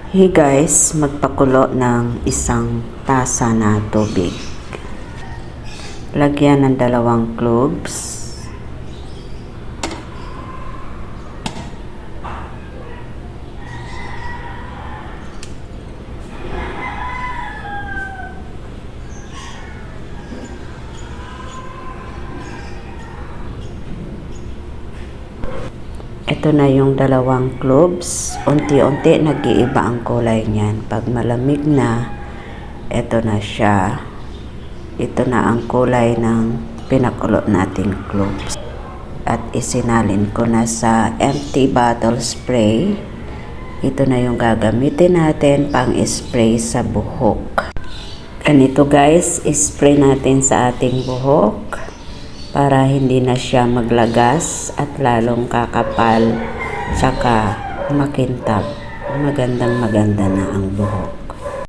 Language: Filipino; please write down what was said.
Hey guys, magpakulo ng isang tasa na tubig. Lagyan ng 2 cloves. Ito na yung 2 cloves. Unti-unti nag-iiba ang kulay niyan. Pag malamig na, ito na siya. Ito na ang kulay ng pinakulo nating cloves. At isinalin ko na sa empty bottle spray. Ito na yung gagamitin natin pang spray sa buhok. Ganito guys, spray natin sa ating buhok para hindi na siya maglagas at lalong kakapal tsaka makintab. Magandang maganda na ang buhok.